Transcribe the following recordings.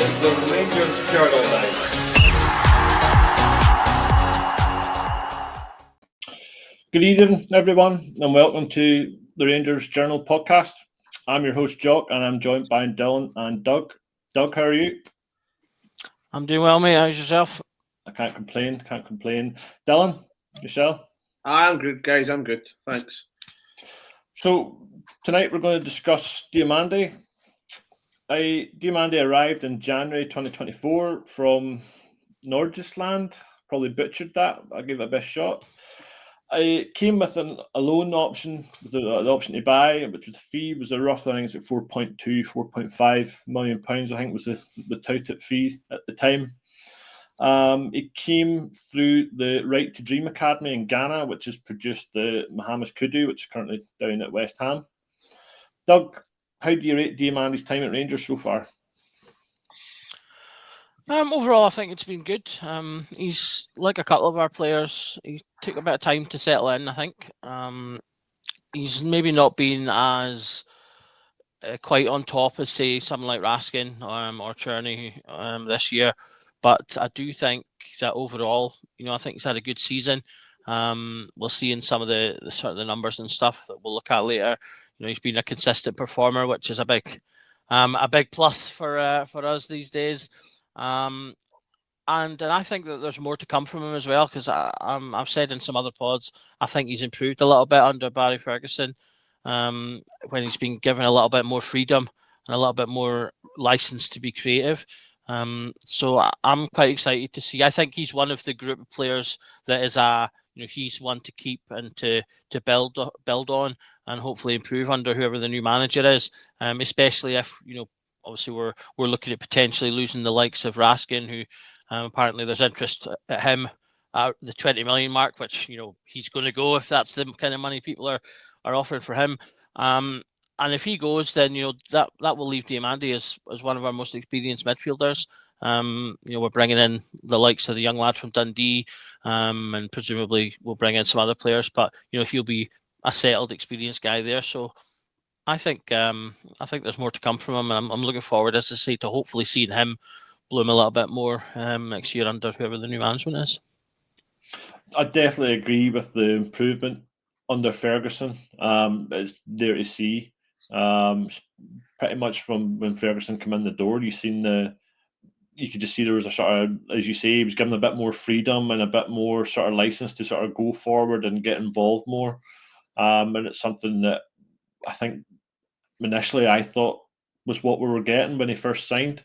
is the Rangers Journal Night. Good evening, everyone, and welcome to the Rangers Journal podcast. I'm your host, Jock, and I'm joined by Dylan and Doug. Doug, how are you? I'm doing well, mate. How's yourself? I can't complain. Dylan, yourself? I'm good, guys. I'm good. Thanks. So, tonight we're going to discuss Diomande. Diomande arrived in January 2024 from Nordjylland. Probably butchered that. I'll give it a best shot. I came with a loan option, the option to buy, which was the fee was a rough, I think it's at 4.5 million pounds, I think was the touted fee at the time. It came through the Right to Dream Academy in Ghana, which has produced the Mohamed Kudu, which is currently down at West Ham. Doug, how do you rate Diomande's time at Rangers so far? Overall, I think it's been good. He's like a couple of our players. He took a bit of time to settle in, I think. He's maybe not been as quite on top as, say, someone like Raskin or Cherney this year. But I do think that overall, I think he's had a good season. We'll see in some of the sort of the numbers and stuff that we'll look at later. He's been a consistent performer, which is a big plus for us these days. And I think that there's more to come from him as well, because I've said in some other pods, I think he's improved a little bit under Barry Ferguson when he's been given a little bit more freedom and a little bit more license to be creative. So I'm quite excited to see. I think he's one of the group of players that is he's one to keep and to build on and hopefully improve under whoever the new manager is. Especially if obviously we're looking at potentially losing the likes of Raskin, who apparently there's interest at him at the 20 million mark, which he's going to go if that's the kind of money people are offering for him. And if he goes, then that will leave Diomande as one of our most experienced midfielders. We're bringing in the likes of the young lad from Dundee, and presumably we'll bring in some other players. But he'll be a settled, experienced guy there. So I think there's more to come from him, and I'm looking forward, as I say, to hopefully seeing him bloom a little bit more next year under whoever the new management is. I definitely agree with the improvement under Ferguson. It's there to see. Pretty much from when Ferguson came in the door, you could just see there was a sort of, as you say, he was given a bit more freedom and a bit more sort of license to sort of go forward and get involved more. And it's something that I think initially I thought was what we were getting when he first signed.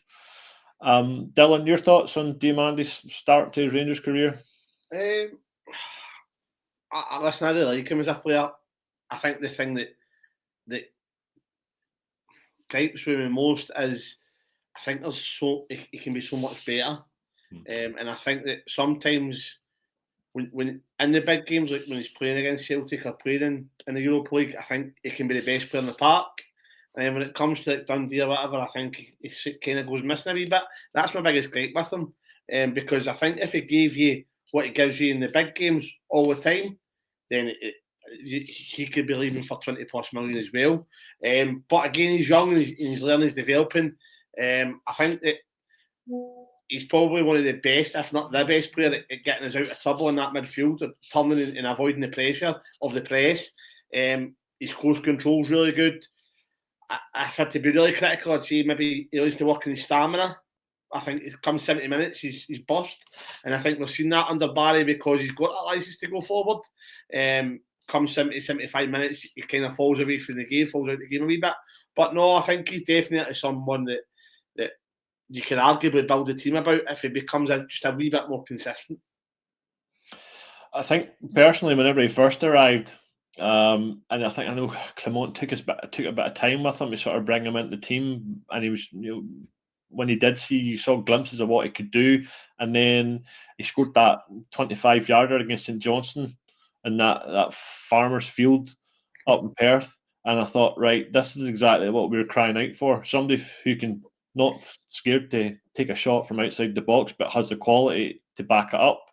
Dylan, your thoughts on Diomande's start to his Rangers career? Listen, I really like him as a player. I think the thing that gripes with me most is I think he can be so much better. And I think that sometimes when in the big games, like when he's playing against Celtic or playing in the Europa League, I think he can be the best player in the park. And when it comes to like Dundee or whatever, I think he kind of goes missing a wee bit. That's my biggest gripe with him. Because I think if he gave you what he gives you in the big games all the time, then he could be leaving for 20 plus million as well. But again, he's young and he's learning, he's developing. I think that he's probably one of the best, if not the best player at getting us out of trouble in that midfield, turning and avoiding the pressure of the press. His close control's really good. If I had to be really critical, I'd say maybe he needs to work on his stamina. I think it comes 70 minutes, he's burst. And I think we've seen that under Barry because he's got that license to go forward. Come 70, 75 minutes, he kind of falls away from the game, falls out of the game a wee bit. But no, I think he's definitely someone that you can arguably build a team about if he becomes just a wee bit more consistent. I think personally, whenever he first arrived, and I know Clement took a bit of time with him to sort of bring him into the team, and he was when he did see, you saw glimpses of what he could do, and then he scored that 25-yarder against St Johnstone in that farmers' field up in Perth, and I thought, right, this is exactly what we were crying out for. Somebody who can not scared to take a shot from outside the box, but has the quality to back it up.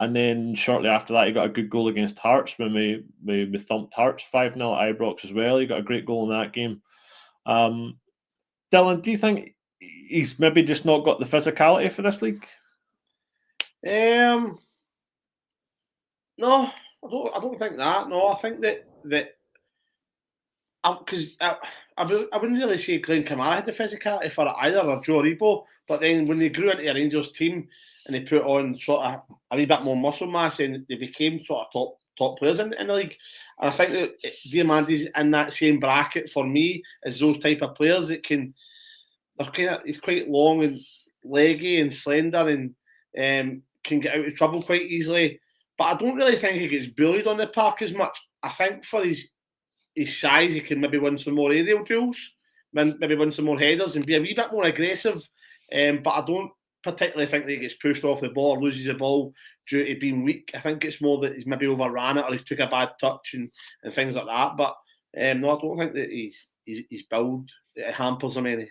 And then shortly after that, he got a good goal against Hearts when we thumped Hearts 5-0 at Ibrox as well. He got a great goal in that game. Dylan, do you think he's maybe just not got the physicality for this league? No, I don't think that. No, I think that because I wouldn't really say Glenn Kamara had the physicality for it either, or Joe Rebo. But then when they grew into a Rangers team and they put on sort of a wee bit more muscle mass, and they became sort of top players in the league. And I think that Diomande's in that same bracket for me as those type of players that he's quite long and leggy and slender and can get out of trouble quite easily. But I don't really think he gets bullied on the park as much. I think for his size, he can maybe win some more aerial duels, maybe win some more headers and be a wee bit more aggressive. But I don't particularly think that he gets pushed off the ball or loses the ball due to being weak. I think it's more that he's maybe overran it or he's took a bad touch and things like that. But no, I don't think that he's build it hampers him any.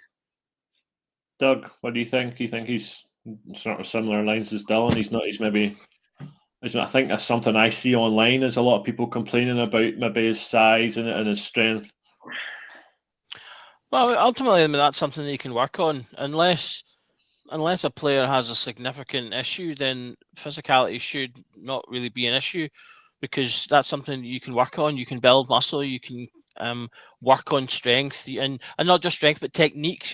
Doug, what do you think? You think he's sort of similar lines as Dylan? He's maybe. I think that's something I see online. Is a lot of people complaining about maybe his size and his strength. Well, ultimately, I mean, that's something that you can work on. Unless a player has a significant issue, then physicality should not really be an issue, because that's something you can work on. You can build muscle. You can work on strength, and not just strength, but technique.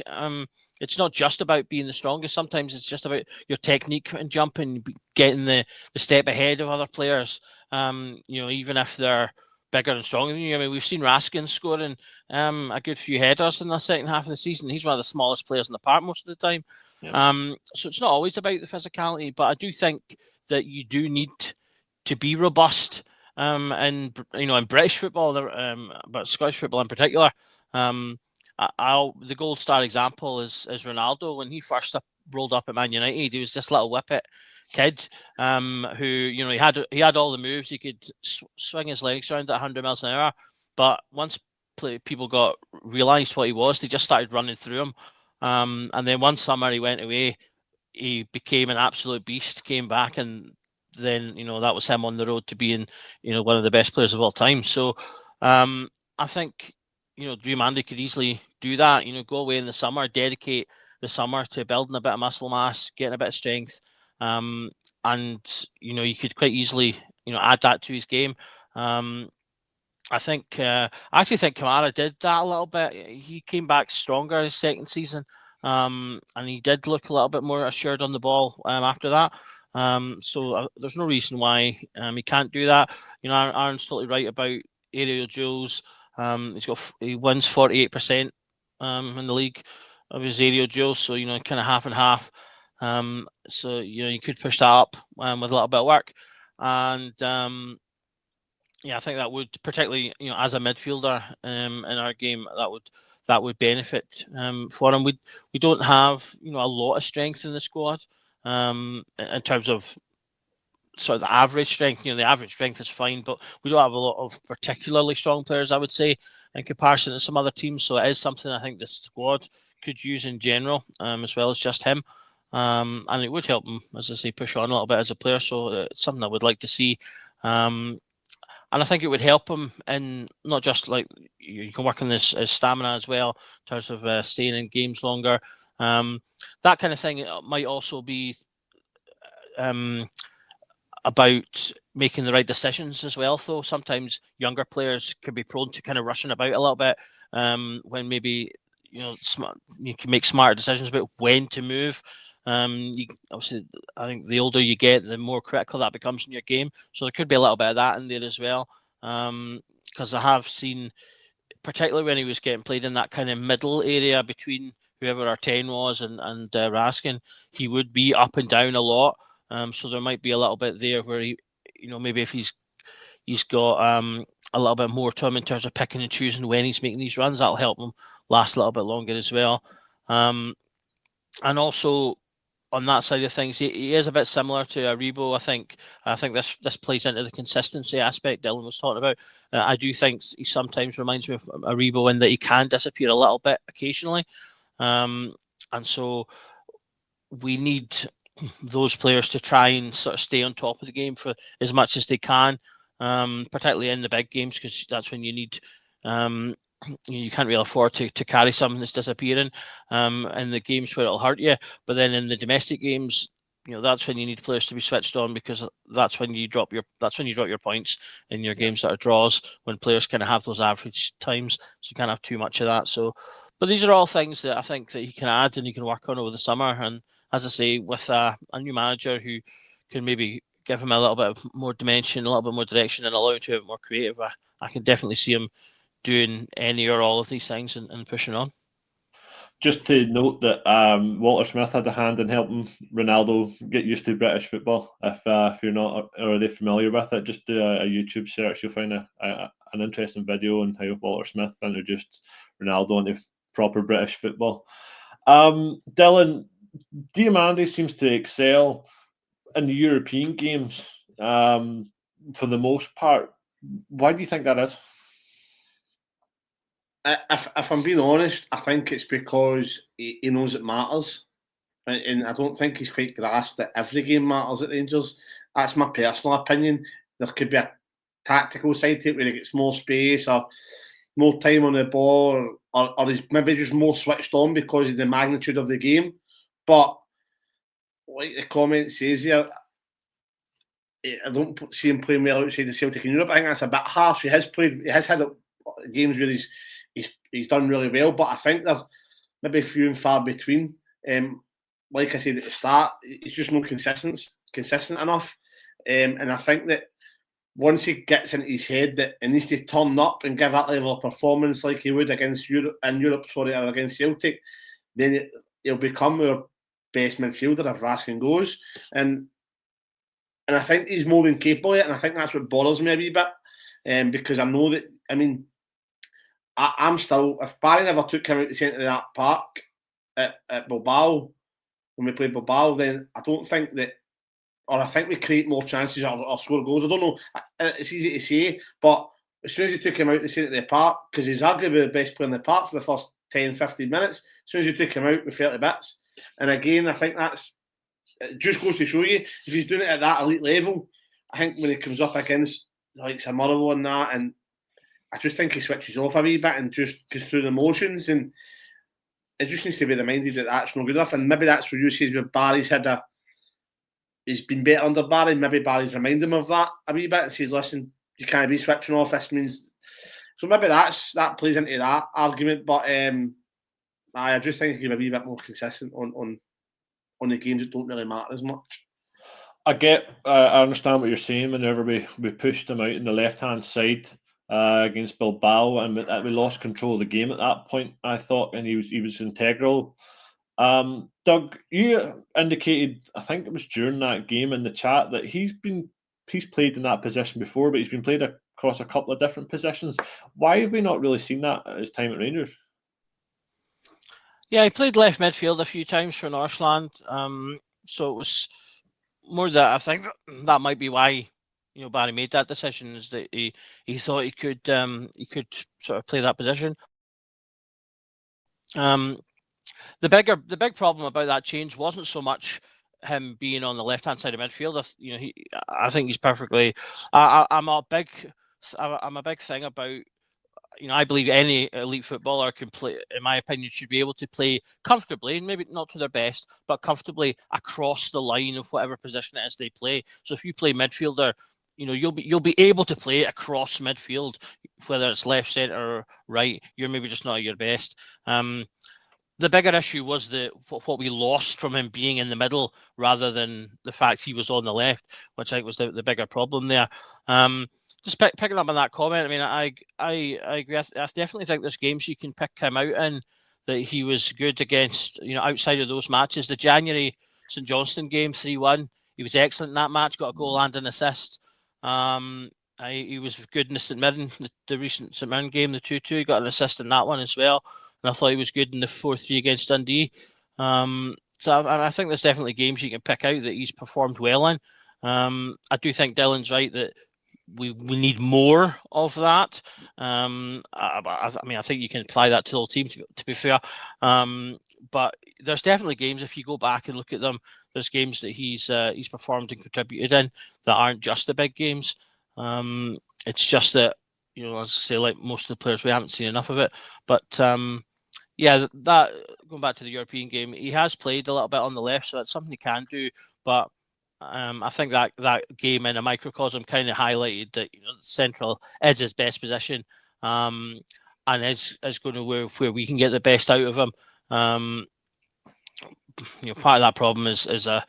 It's not just about being the strongest. Sometimes it's just about your technique and jumping, getting the step ahead of other players. Even if they're bigger and stronger than you. I mean, we've seen Raskin scoring a good few headers in the second half of the season. He's one of the smallest players in the park most of the time. Yeah. So it's not always about the physicality, but I do think that you do need to be robust. In British football, but Scottish football in particular. The gold star example is Ronaldo. When he first rolled up at Man United, he was this little whippet kid who, he had all the moves. He could swing his legs around at 100 miles an hour. But once people realised what he was, they just started running through him. And then one summer he went away. He became an absolute beast, came back, and then that was him on the road to being one of the best players of all time. So I think Diomande could easily do that. Go away in the summer, dedicate the summer to building a bit of muscle mass, getting a bit of strength, and you could quite easily add that to his game. I actually think Kamara did that a little bit. He came back stronger his second season, and he did look a little bit more assured on the ball after that. So there's no reason why he can't do that. Aaron's totally right about aerial duels. He wins 48% in the league of his aerial duels, so kind of half and half. So you could push that up with a little bit of work, and I think that would, particularly as a midfielder in our game, that would benefit for him. We don't have a lot of strength in the squad in terms of sort of the average strength. The average strength is fine, but we don't have a lot of particularly strong players, I would say, in comparison to some other teams. So it is something I think the squad could use in general, as well as just him. And it would help him, as I say, push on a little bit as a player. So it's something I would like to see. And I think it would help him in not just like you can work on his stamina as well, in terms of staying in games longer. That kind of thing might also be about making the right decisions as well. Though sometimes younger players can be prone to kind of rushing about a little bit when maybe you can make smarter decisions about when to move. Obviously, I think the older you get, the more critical that becomes in your game. So there could be a little bit of that in there as well. Because I have seen, particularly when he was getting played in that kind of middle area between whoever our 10 was and Raskin, he would be up and down a lot. So there might be a little bit there where he, maybe if he's got a little bit more to him in terms of picking and choosing when he's making these runs, that'll help him last a little bit longer as well. And also on that side of things, he is a bit similar to Aribo. I think this plays into the consistency aspect Dylan was talking about. I do think he sometimes reminds me of Aribo in that he can disappear a little bit occasionally. And so we need those players to try and sort of stay on top of the game for as much as they can, particularly in the big games, because that's when you need you can't really afford to carry something that's disappearing in the games where it'll hurt you. But then in the domestic games, that's when you need players to be switched on, because that's when you drop your points in your games that are draws, when players kind of have those average times, so you can't have too much of that. So, but these are all things that I think that he can add and he can work on over the summer. And as I say, with a new manager who can maybe give him a little bit more dimension, a little bit more direction, and allow him to be more creative, I can definitely see him doing any or all of these things and pushing on. Just to note that Walter Smith had a hand in helping Ronaldo get used to British football. If you're not already familiar with it, just do a YouTube search. You'll find an interesting video on how Walter Smith introduced Ronaldo into proper British football. Dylan, Diomande seems to excel in the European games for the most part. Why do you think that is? If I'm being honest, I think it's because he knows it matters. And I don't think he's quite grasped that every game matters at Rangers. That's my personal opinion. There could be a tactical side to it where he gets more space or more time on the ball, or he's maybe just more switched on because of the magnitude of the game. But like the comment says here, I don't see him playing well outside of Celtic in Europe. I think that's a bit harsh. He has had games where he's done really well, but I think there's maybe few and far between. Like I said at the start, he's just not consistent enough. And I think that once he gets into his head that he needs to turn up and give that level of performance like he would against Europe or against Celtic, then he'll become our best midfielder if Raskin goes. And I think he's more than capable of it, and I think that's what bothers me a wee bit. Because I know that, I'm still, if Barry never took him out the centre of that park at Bilbao, when we played Bilbao, then I don't think that, or I think we create more chances or score goals. I don't know. It's easy to say, but as soon as you took him out the centre of the park, because he's arguably the best player in the park for the first 10, 15 minutes, as soon as you took him out, we felt the bits. And again, I think it just goes to show you, if he's doing it at that elite level, I think when he comes up against like Samurlo and that, and I just think he switches off a wee bit and just goes through the motions, and it just needs to be reminded that that's not good enough. And maybe that's where you see where Barry's he's been better under Barry. Maybe Barry's reminded him of that a wee bit and says, listen, you can't be switching off. This means, so maybe that plays into that argument. But I just think he can be a wee bit more consistent on the games that don't really matter as much. I understand what you're saying. Whenever we pushed him out in the left-hand side against Bilbao, and we lost control of the game at that point, I thought, and he was integral. Doug, you indicated, I think it was during that game in the chat, that he's played in that position before, but he's been played across a couple of different positions. Why have we not really seen that at his time at Rangers? Yeah, he played left midfield a few times for Northland. So it was more that I think that might be why Barry made that decision, is that he thought he could sort of play that position. The big problem about that change wasn't so much him being on the left hand side of midfield. I think he's perfectly. I'm a big thing about. I believe any elite footballer can play, in my opinion, should be able to play comfortably, maybe not to their best, but comfortably across the line of whatever position it is they play. So if you play midfielder, you'll be able to play across midfield, whether it's left, centre, or right. You're maybe just not at your best. The bigger issue was what we lost from him being in the middle rather than the fact he was on the left, which I think was the bigger problem there. Just picking up on that comment, I agree. I definitely think there's games you can pick him out in that he was good against, outside of those matches. The January St Johnstone game, 3-1, he was excellent in that match, got a goal and an assist. He was good in the St Mirren, the recent St Mirren game, the 2-2, he got an assist in that one as well. And I thought he was good in the 4-3 against Dundee. So I think there's definitely games you can pick out that he's performed well in. I do think Dylan's right that we need more of that. I think you can apply that to the whole team, to be fair. But there's definitely games, if you go back and look at them, there's games that he's performed and contributed in that aren't just the big games. It's just that as I say, like most of the players, we haven't seen enough of it. But yeah, that going back to the European game, he has played a little bit on the left, so that's something he can do. But I think that game in a microcosm kind of highlighted that central is his best position, and is going to where we can get the best out of him. Part of that problem is a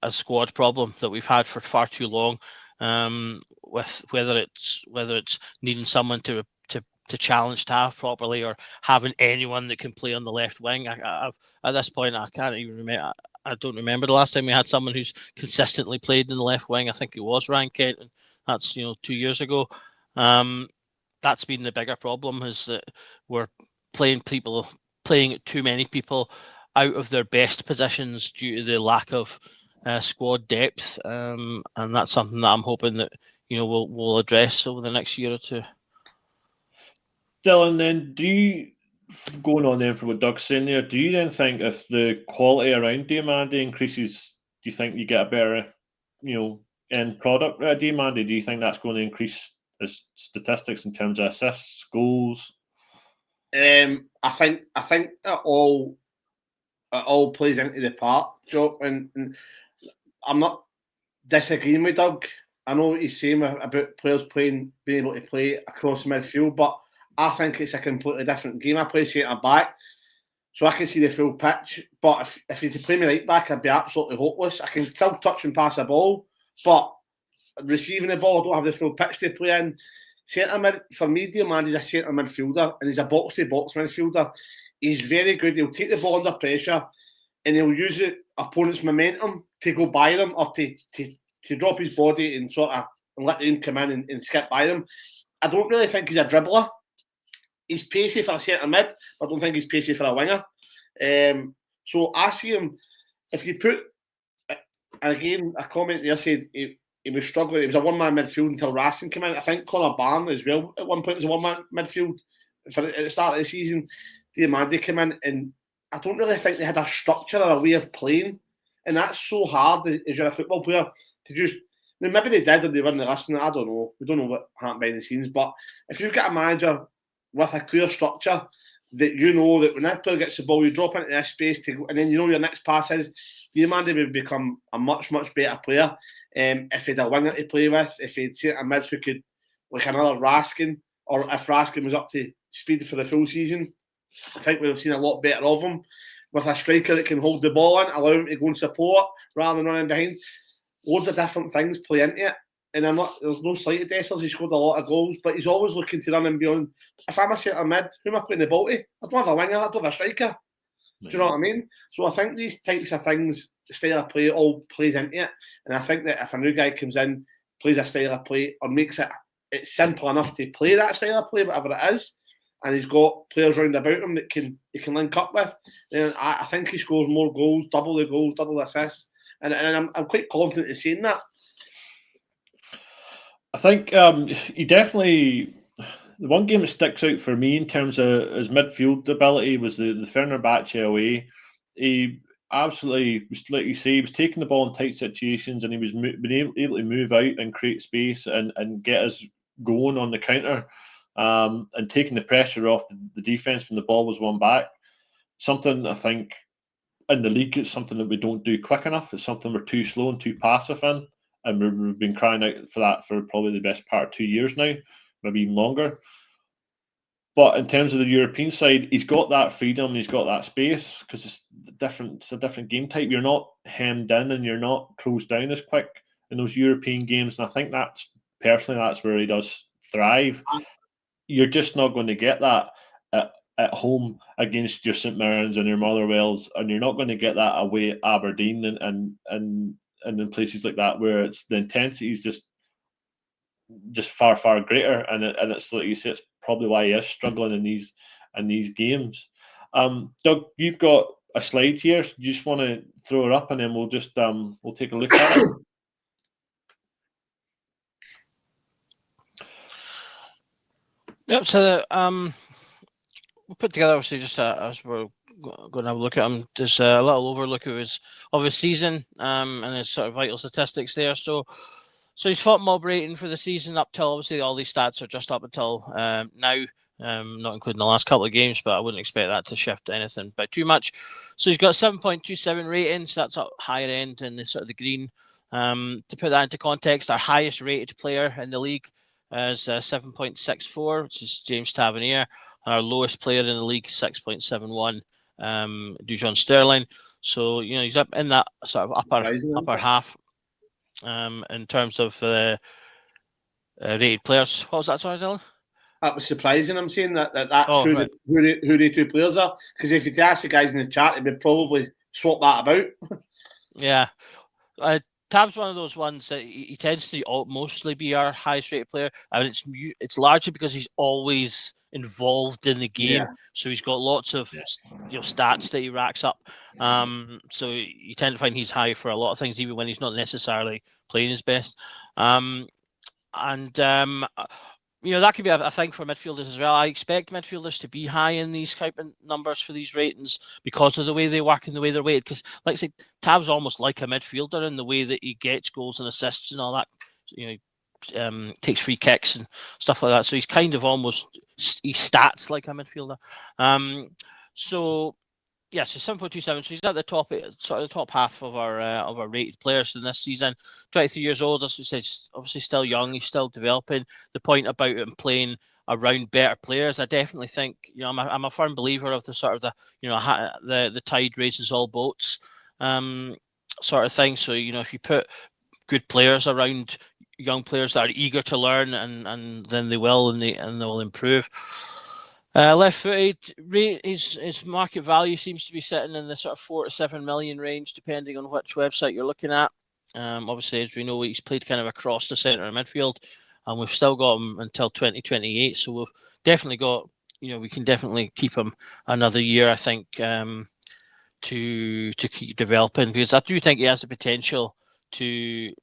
squad problem that we've had for far too long. With whether it's needing someone to challenge Tav properly, or having anyone that can play on the left wing. At this point, I can't even remember. I don't remember the last time we had someone who's consistently played in the left wing. I think it was Ryan Kent, and that's 2 years ago. That's been the bigger problem, is that we're playing too many people out of their best positions due to the lack of squad depth, and that's something that I'm hoping that we'll address over the next year or two. Dylan, then going on then from what Doug's saying there, do you then think if the quality around Diomande increases, do you think you get a better, end product at Diomande? Do you think that's going to increase his statistics in terms of assists, goals? I think it all plays into the part, Joe, and I'm not disagreeing with Doug. I know what he's saying about players being able to play across the midfield, but I think it's a completely different game. I play centre back, so I can see the full pitch. But if you play me right back, I'd be absolutely hopeless. I can still touch and pass the ball, but receiving the ball, I don't have the full pitch to play in. Centre mid, for me, Diomande is a centre midfielder, and he's a box-to-box midfielder. He's very good. He'll take the ball under pressure, and he'll use the opponent's momentum to go by them, or to drop his body and sort of let them come in and skip by them. I don't really think he's a dribbler. He's pacey for a centre mid, but I don't think he's pacey for a winger. So I see him, if you put, again, a comment there said he was struggling. It was a one-man midfield until Racing came in. I think Connor Barn as well at one point was a one-man midfield at the start of the season. Diomande came in, and I don't really think they had a structure or a way of playing. And that's so hard as you're a football player to just, maybe they did and they weren't listening. I don't know. We don't know what happened behind the scenes. But if you've got a manager with a clear structure, that that when that player gets the ball, you drop into this space to go, and then your next pass is, Diomande would become a much, much better player if he had a winger to play with, if he had centre mids who could, like another Raskin, or if Raskin was up to speed for the full season. I think we've seen a lot better of him, with a striker that can hold the ball in, allow him to go and support rather than running behind. Loads of different things play into it. And there's no slight to Dessers, he scored a lot of goals, but he's always looking to run and beyond. If I'm a centre mid, who am I putting the ball to? I don't have a winger, I don't have a striker. Do you know what I mean? So I think these types of things, the style of play, all plays into it. And I think that if a new guy comes in, plays a style of play, or makes it's simple enough to play that style of play, whatever it is, and he's got players round about him that he can link up with, then I think he scores more goals, double the assists. And I'm quite confident in saying that. I think he definitely, the one game that sticks out for me in terms of his midfield ability was the Fenerbahce away. He absolutely, like you say, he was taking the ball in tight situations, and he was being able to move out and create space and get us going on the counter, and taking the pressure off the defence when the ball was won back. Something I think in the league, it's something that we don't do quick enough. It's something we're too slow and too passive in. And we've been crying out for that for probably the best part of 2 years now, maybe even longer. But in terms of the European side, he's got that freedom, he's got that space, because it's a different game type. You're not hemmed in and you're not closed down as quick in those European games. And I think that's where he does thrive. You're just not going to get that at home against your St Mirrens and your Motherwells, and you're not going to get that away at Aberdeen and in places like that, where it's the intensity is just far, far greater, and it's like you say, it's probably why he is struggling in these games. Doug, you've got a slide here. So you just want to throw it up, and then we'll just we'll take a look at it. Yep. So we'll put together, obviously, just as we're going to have a look at him, just a little overlook of his season, and his sort of vital statistics there. So So he's fought mob rating for the season up till, obviously all these stats are just up until now, not including the last couple of games, but I wouldn't expect that to shift anything by too much. So he's got 7.27 ratings. That's up higher end in the sort of the green. To put that into context, our highest rated player in the league is 7.64, which is James Tavernier. And our lowest player in the league, 6.71, Dijon Sterling. So, he's up in that sort of upper half. In terms of rated players. What was that, sorry, Dylan? That was surprising. I'm saying that's right. who the two players are. Because if you ask the guys in the chat, they would probably swap that about. Yeah. Tab's one of those ones that he tends to mostly be our highest rated player. And it's largely because he's always involved in the game. Yeah. So he's got lots of stats that he racks up. So you tend to find he's high for a lot of things, even when he's not necessarily playing his best. That could be a thing for midfielders as well. I expect midfielders to be high in these type of numbers for these ratings because of the way they work and the way they're weighted. Because, like I said, Tab's almost like a midfielder in the way that he gets goals and assists and all that. Takes free kicks and stuff like that. So he's kind of he stats like a midfielder. So 7.27. So he's at the top, sort of the top half of our rated players in this season. 23 years old, as we said, obviously still young. He's still developing. The point about him playing around better players, I definitely think. I'm a firm believer of the sort of the tide raises all boats, sort of thing. So if you put good players around young players that are eager to learn, and then they will, and they'll improve. Left-footed, his market value seems to be sitting in the sort of 4 to 7 million range, depending on which website you're looking at. Obviously, as we know, he's played kind of across the centre of midfield, and we've still got him until 2028. So we've definitely got, we can definitely keep him another year, I think, to keep developing, because I do think he has the potential to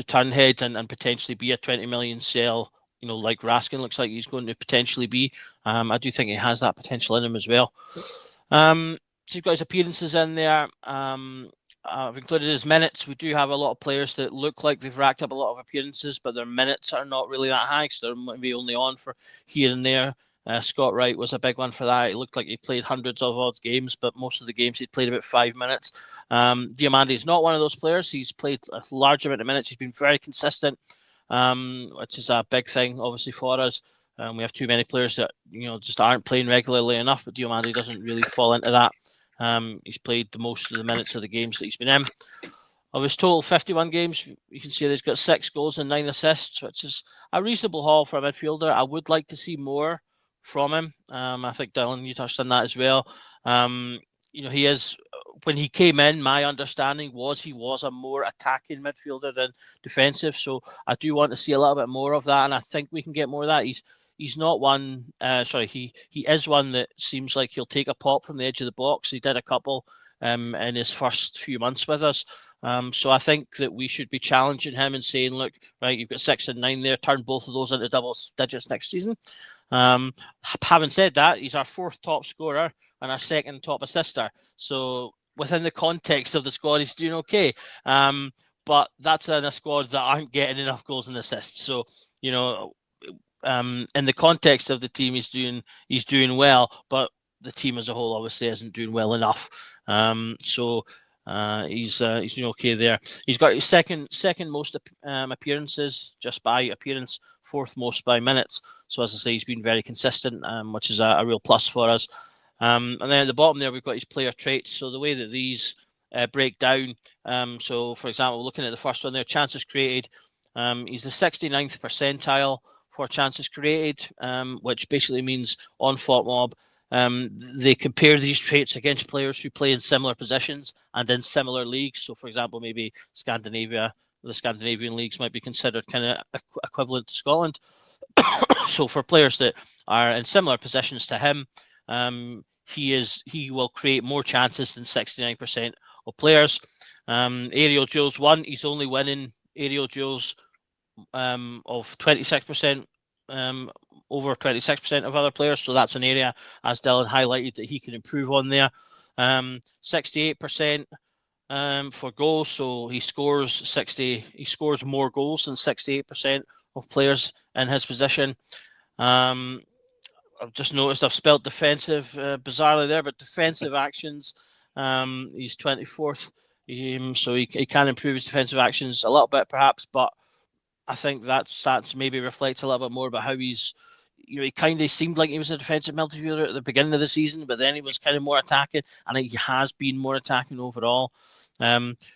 turn heads and potentially be a 20 million sell. Like Raskin looks like he's going to potentially be. I do think he has that potential in him as well. So you've got his appearances in there. I've included his minutes. We do have a lot of players that look like they've racked up a lot of appearances, but their minutes are not really that high, so they're maybe only on for here and there. Scott Wright was a big one for that. It looked like he played hundreds of odd games, but most of the games he'd played about 5 minutes. Diomande is not one of those players. He's played a large amount of minutes. He's been very consistent. Which is a big thing, obviously, for us. We have too many players that just aren't playing regularly enough, but Diomande doesn't really fall into that. He's played the most of the minutes of the games that he's been in. Of his total 51 games, you can see that he's got 6 goals and 9 assists, which is a reasonable haul for a midfielder. I would like to see more from him. I think, Dylan, you touched on that as well. He is... When he came in, my understanding was he was a more attacking midfielder than defensive. So I do want to see a little bit more of that, and I think we can get more of that. He's not one. He is one that seems like he'll take a pop from the edge of the box. He did a couple in his first few months with us. So I think that we should be challenging him and saying, look, right, you've got 6 and 9 there. Turn both of those into double digits next season. Having said that, he's our 4th top scorer and our 2nd top assister. So within the context of the squad, he's doing okay. But that's in a squad that aren't getting enough goals and assists. So, in the context of the team, he's doing well, but the team as a whole obviously isn't doing well enough. He's doing okay there. He's got his second most appearances just by appearance, 4th most by minutes. So as I say, he's been very consistent, which is a real plus for us. And then at the bottom there, we've got his player traits. So the way that these break down. So, for example, looking at the first one there, chances created. He's the 69th percentile for chances created, which basically means on FOTMob. They compare these traits against players who play in similar positions and in similar leagues. So, for example, maybe the Scandinavian leagues might be considered kind of equivalent to Scotland. So, for players that are in similar positions to him, he will create more chances than 69% of players. Aerial duels won. He's only winning aerial duels of 26%, over 26% of other players. So that's an area, as Dylan highlighted, that he can improve on there. 68% for goals, so he scores 60. He scores more goals than 68% of players in his position. I've just noticed I've spelled defensive bizarrely there, but defensive actions. He's 24th, so he can improve his defensive actions a little bit, perhaps. But I think that's maybe reflects a little bit more about how he's. He kind of seemed like he was a defensive midfielder at the beginning of the season, but then he was kind of more attacking, and he has been more attacking overall.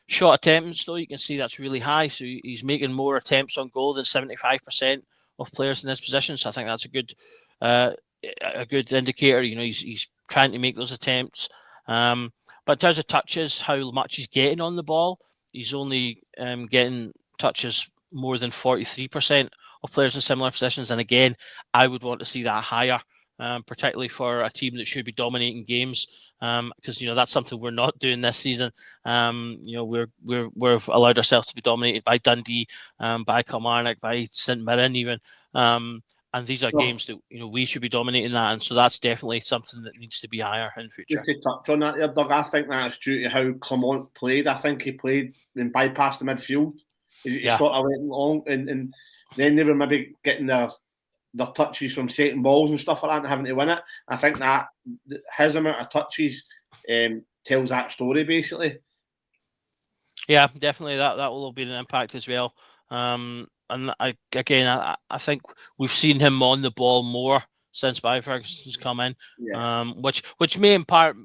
Shot attempts, though, you can see that's really high. So he's making more attempts on goal than 75% of players in this position. So I think that's a good indicator. He's trying to make those attempts. But in terms of touches, how much he's getting on the ball, he's only getting touches more than 43% of players in similar positions. And again, I would want to see that higher, particularly for a team that should be dominating games, because that's something we're not doing this season. We've allowed ourselves to be dominated by Dundee, by Kilmarnock, by St Mirren even. And these are games that we should be dominating that, and so that's definitely something that needs to be higher in the future. Just to touch on that there, Doug, I think that's due to how Clement played. I think he played and bypassed the midfield. He sort of went long, and then they were maybe getting their touches from setting balls and stuff like that and having to win it. I think that his amount of touches tells that story, basically. Yeah, definitely that will have been an impact as well. And I think we've seen him on the ball more since Barry Ferguson's come in, which may in part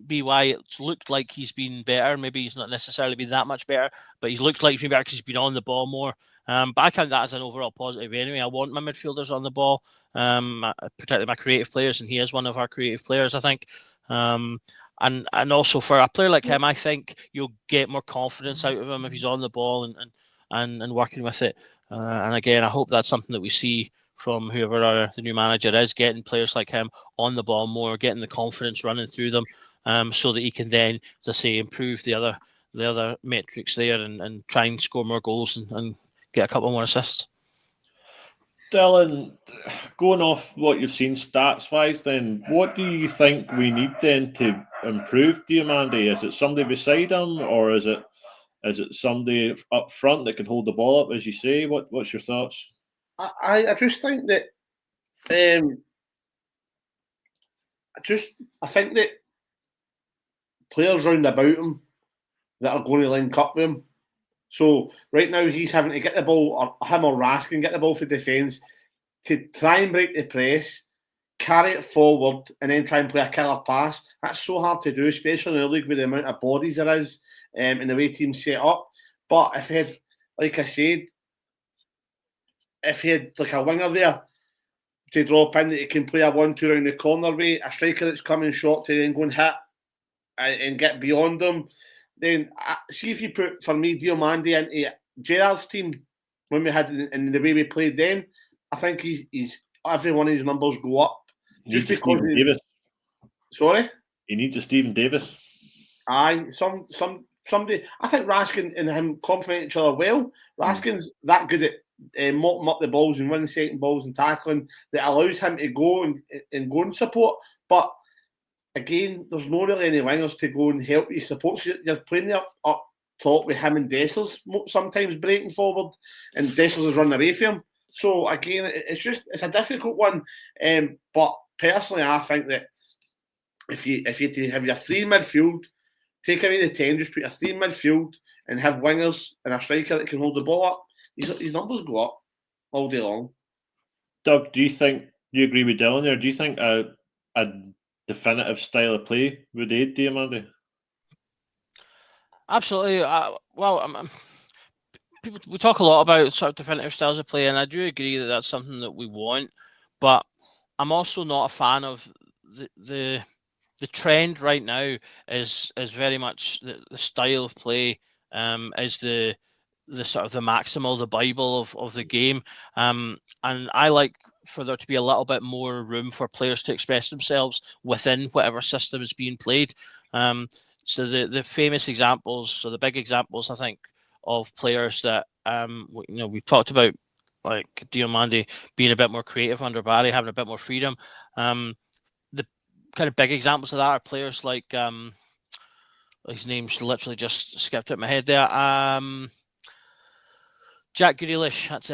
be why it's looked like he's been better. Maybe he's not necessarily been that much better, but he's looked like he's been better because he's been on the ball more. But I count that as an overall positive anyway. I want my midfielders on the ball, particularly my creative players, and he is one of our creative players, I think. And also for a player like him, I think you'll get more confidence out of him if he's on the ball and working with it. And again, I hope that's something that we see from whoever the new manager is, getting players like him on the ball more, getting the confidence running through them, so that he can then, as I say, improve the other metrics there and try and score more goals and get a couple more assists. Dylan, going off what you've seen stats-wise, then, what do you think we need then to improve Diomande? Is it somebody beside him, or is it somebody up front that can hold the ball up, as you say? What's your thoughts? I just think that I think that players round about him that are going to link up with him. So right now he's having to get the ball, or him or Raskin get the ball for defence to try and break the press, carry it forward, and then try and play a killer pass. That's so hard to do, especially in the league with the amount of bodies there is and the way teams set up. But if he had, like I said, if he had like a winger there to drop in that he can play a 1-2 around the corner way, a striker that's coming short to then go and hit and get beyond them, then see if you put, for me, Diomande into Gerrard's team when we had in the way we played then, I think he's every one of his numbers go up. Just because Davis. Sorry? He needs a Stephen Davis. Aye, somebody. I think Raskin and him complement each other well. Raskin's that good at mopping up the balls and winning second balls and tackling that allows him to go and go and support. But again, there's not really any wingers to go and help you support. So you're playing there up top with him and Dessers sometimes breaking forward, and Dessers is running away from him. So again, it's a difficult one. But personally, I think that if you have your three midfield, take away the 10, just put a three midfield and have wingers and a striker that can hold the ball up, his numbers go up all day long. Doug, do you agree with Dylan there? Do you think a definitive style of play would aid Diomande? Absolutely. We talk a lot about sort of definitive styles of play, and I do agree that that's something that we want. But I'm also not a fan of the trend right now. Is very much the style of play is the sort of the maximal, the Bible of the game. And I like for there to be a little bit more room for players to express themselves within whatever system is being played. So the famous examples, so the big examples, I think, of players that we've talked about, like Diomande being a bit more creative under Barry, having a bit more freedom. The kind of big examples of that are players like his name's literally just skipped out my head there. Jack Grealish. That's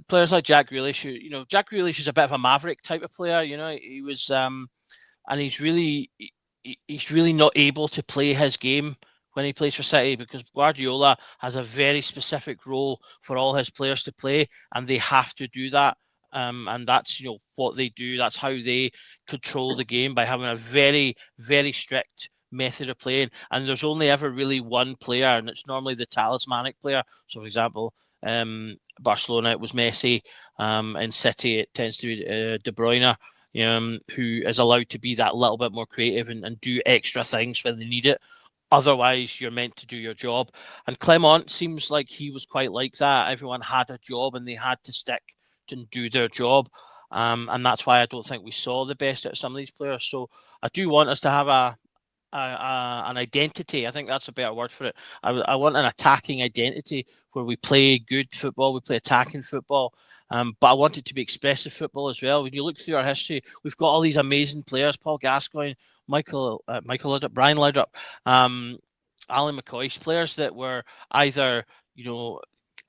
players like Jack Grealish. Jack Grealish is a bit of a maverick type of player. He was, and he's really not able to play his game when he plays for City, because Guardiola has a very specific role for all his players to play, and they have to do that. And that's what they do. That's how they control the game, by having a very, very strict method of playing. And there's only ever really one player, and it's normally the talismanic player. So, for example, Barcelona, it was Messi. In City, it tends to be De Bruyne, who is allowed to be that little bit more creative and do extra things when they need it. Otherwise, you're meant to do your job. And Clement seems like he was quite like that. Everyone had a job and they had to stick and do their job. And that's why I don't think we saw the best out of some of these players. So I do want us to have an identity. I think that's a better word for it. I want an attacking identity where we play good football, we play attacking football. But I want it to be expressive football as well. When you look through our history, we've got all these amazing players: Paul Gascoigne, Michael Laudrup, Brian Laudrup, Alan McCoy, players that were either,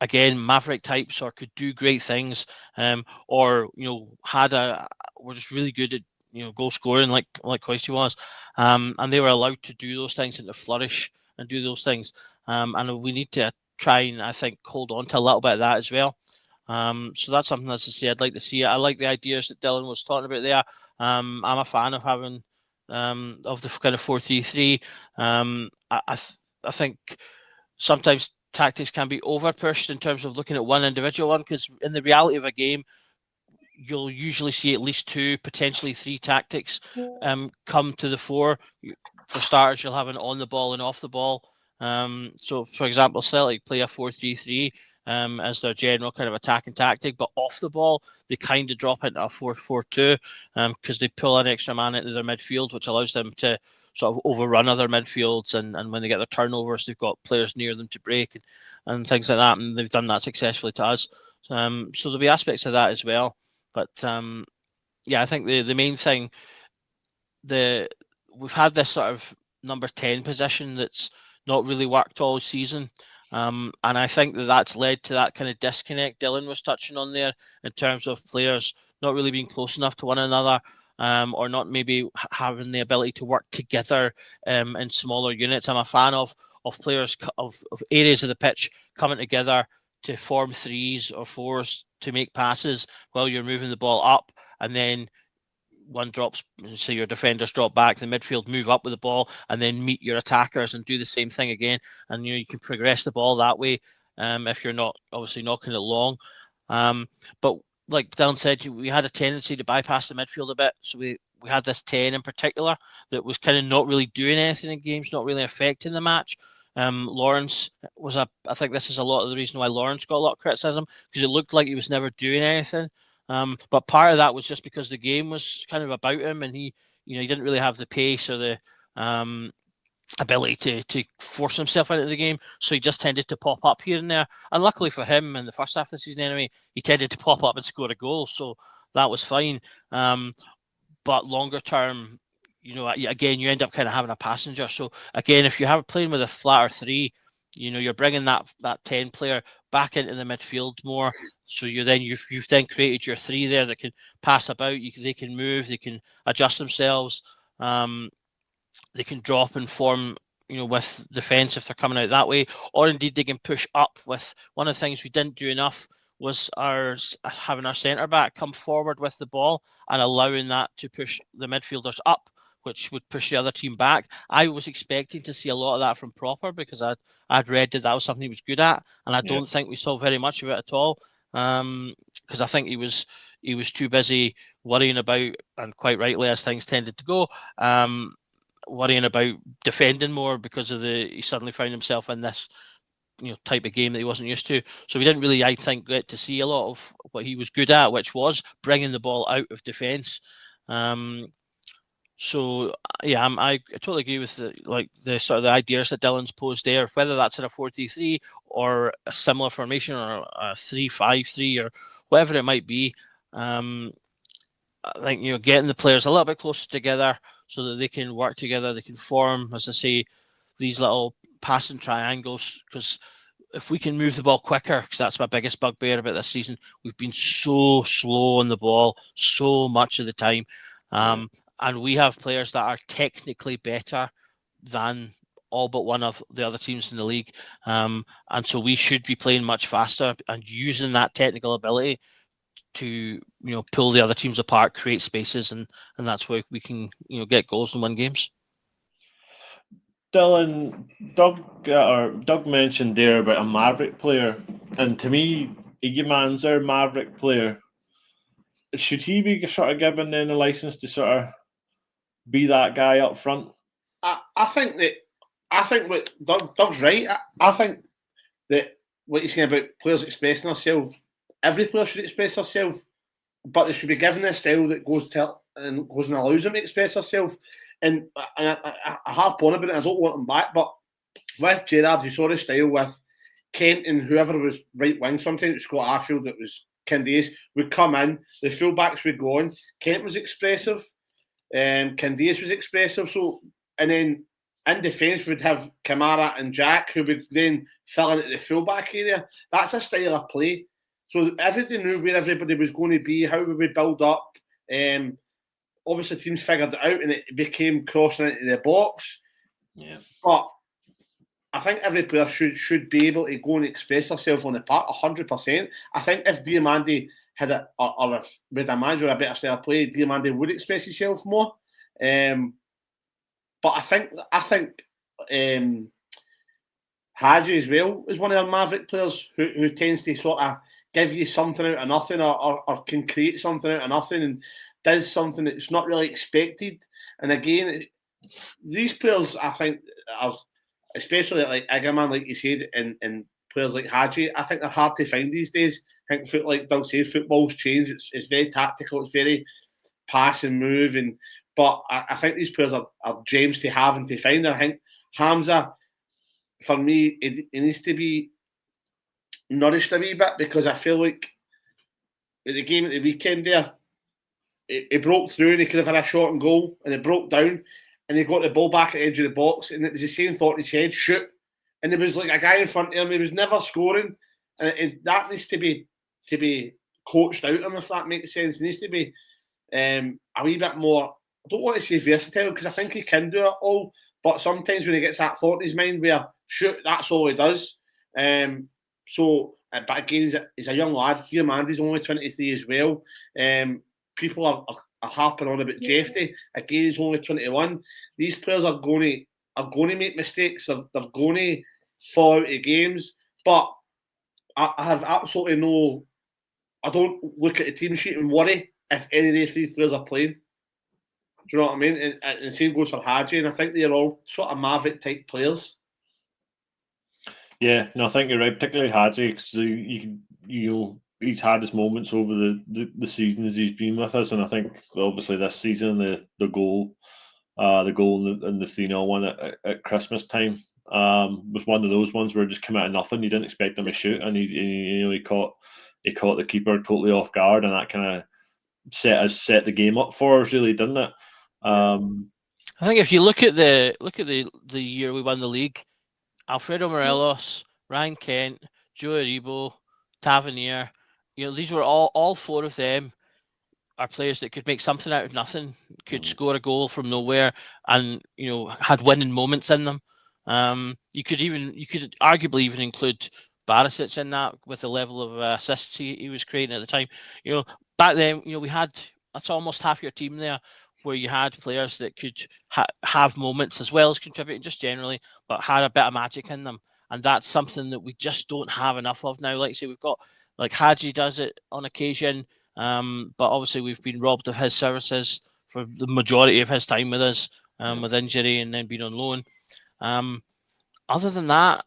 again, maverick types, or could do great things, or were just really good at goal scoring, like Coisty was, and they were allowed to do those things and to flourish and do those things. And we need to try and, I think, hold on to a little bit of that as well. So that's something, as I say, I'd like to see. I like the ideas that Dylan was talking about there. I'm a fan of having of the kind of 4-3-3. I think sometimes tactics can be over pushed in terms of looking at one individual one, because in the reality of a game, you'll usually see at least 2, potentially 3 tactics come to the fore. For starters, you'll have an on the ball and off the ball. So, for example, Celtic play a 4-3-3 as their general kind of attacking tactic, but off the ball, they kind of drop into a 4-4-2 because they pull an extra man into their midfield, which allows them to sort of overrun other midfields, and when they get their turnovers, they've got players near them to break and things like that, and they've done that successfully to us. So there'll be aspects of that as well. But I think the main thing, we've had this sort of number 10 position that's not really worked all season. And I think that's led to that kind of disconnect Dylan was touching on there, in terms of players not really being close enough to one another, or not maybe having the ability to work together in smaller units. I'm a fan of players of areas of the pitch coming together to form 3s or 4s to make passes while you're moving the ball up, and then one drops, so your defenders drop back, the midfield move up with the ball, and then meet your attackers and do the same thing again. And you can progress the ball that way, if you're not obviously knocking it long. But like Dylan said, we had a tendency to bypass the midfield a bit. So we had this 10 in particular that was kind of not really doing anything in games, not really affecting the match. Lawrence was I think this is a lot of the reason why Lawrence got a lot of criticism, because it looked like he was never doing anything. But part of that was just because the game was kind of about him, and he didn't really have the pace or the ability to force himself into the game. So he just tended to pop up here and there. And luckily for him, in the first half of the season anyway, he tended to pop up and score a goal. So that was fine. But longer term, again, you end up kind of having a passenger. So again, if you have playing with a flatter 3, you're bringing that 10 player back into the midfield more. So you've then created your 3 there that can pass about. They can move, they can adjust themselves, they can drop and form, with defence if they're coming out that way, or indeed they can push up. With one of the things we didn't do enough was having our centre back come forward with the ball and allowing that to push the midfielders up, which would push the other team back. I was expecting to see a lot of that from Proper, because I'd read that was something he was good at, and I don't think we saw very much of it at all. Because I think he was too busy worrying about, and quite rightly as things tended to go, worrying about defending more, because he suddenly found himself in this type of game that he wasn't used to. So we didn't really, I think, get to see a lot of what he was good at, which was bringing the ball out of defence. So I totally agree with the sort of the ideas that Dylan's posed there, whether that's in a 4-3-3 or a similar formation, or a 3-5-3 or whatever it might be. I think getting the players a little bit closer together so that they can work together, they can form, as I say, these little passing triangles, because if we can move the ball quicker, because that's my biggest bugbear about this season, we've been so slow on the ball so much of the time. And we have players that are technically better than all but one of the other teams in the league. And so we should be playing much faster and using that technical ability to pull the other teams apart, create spaces, and that's where we can get goals and win games. Dylan, Doug mentioned there about a Maverick player, and to me, Diomande our Maverick player. Should he be sort of given then a license to sort of be that guy up front? I think what Doug's right. I think that what you're saying about players expressing themselves, every player should express themselves, but they should be given a style that goes and allows them to express themselves. And I harp on about it. I don't want him back, but with Gerrard, you saw the style with Kent and whoever was right wing. Sometimes it was Scott Arfield, it was Candace would come in, the fullbacks would go on. Kent was expressive, Candace was expressive. So, and then in defence we'd have Kamara and Jack, who would then fill in at the fullback area. That's a style of play. So everybody knew where everybody was going to be, how we would build up. Obviously, teams figured it out, and it became crossing into the box. Yeah. But I think every player should be able to go and express themselves on the park 100%. I think if Diomande had or if with a manager a better style of play, Diomande would express himself more. But I think Hadji as well is one of our Maverick players who tends to sort of give you something out of nothing, or can create something out of nothing, and does something that's not really expected. And again, these players, I think, are, especially like Diomande, like you said, and players like Hadji, I think they're hard to find these days. I think, like Doug said, football's changed. It's very tactical. It's very pass and move. But I think these players are gems to have and to find. And I think Hamza, for me, he needs to be nourished a wee bit, because I feel like at the game at the weekend there, he broke through and he could have had a shot and goal, and it broke down and he got the ball back at the edge of the box, and it was the same thought in his head, shoot. And there was like a guy in front of him, he was never scoring. And that needs to be coached out of him, if that makes sense. It needs to be a wee bit more, I don't want to say versatile, because I think he can do it all, but sometimes when he gets that thought in his mind where, shoot, that's all he does. But again, he's a young lad. Diomande's only 23 as well. People are harping on about Jeffy. Again, he's only 21. These players are going to make mistakes. They're going to fall out of games. But I have absolutely no. I don't look at the team sheet and worry if any of the three players are playing. Do you know what I mean? And same goes for Hadji. And I think they're all sort of Maverick type players. Yeah, no, I think you're right, particularly Hadji, because he's had his moments over the season as he's been with us, and I think obviously this season the goal and the 3-0 one at Christmas time was one of those ones where it just came out of nothing. You didn't expect him to shoot, and he caught the keeper totally off guard, and that kind of set the game up for us, really, didn't it? I think if you look at the year we won the league, Alfredo Morelos, Ryan Kent, Joe Aribo, Tavernier, these were all four of them are players that could make something out of nothing, could score a goal from nowhere, and had winning moments in them. You could arguably even include Barisic in that, with the level of assists he was creating at the time. Back then, we had, that's almost half your team there, where you had players that could have moments as well as contributing just generally, but had a bit of magic in them. And that's something that we just don't have enough of now. Like I say, we've got, like Hadji does it on occasion, but obviously we've been robbed of his services for the majority of his time with us, with injury and then being on loan. Other than that,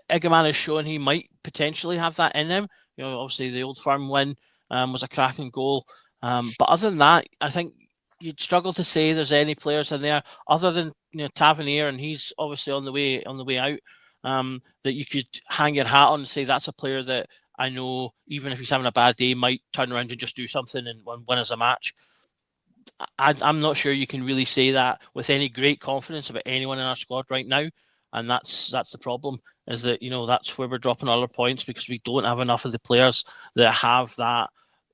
Diomande has shown he might potentially have that in him. Obviously the Old Firm win was a cracking goal. But other than that, I think you'd struggle to say there's any players in there other than Tavernier, and he's obviously on the way out, that you could hang your hat on and say that's a player that I know, even if he's having a bad day, might turn around and just do something and win us a match. I'm not sure you can really say that with any great confidence about anyone in our squad right now, and that's the problem. Is that that's where we're dropping all our points, because we don't have enough of the players that have that.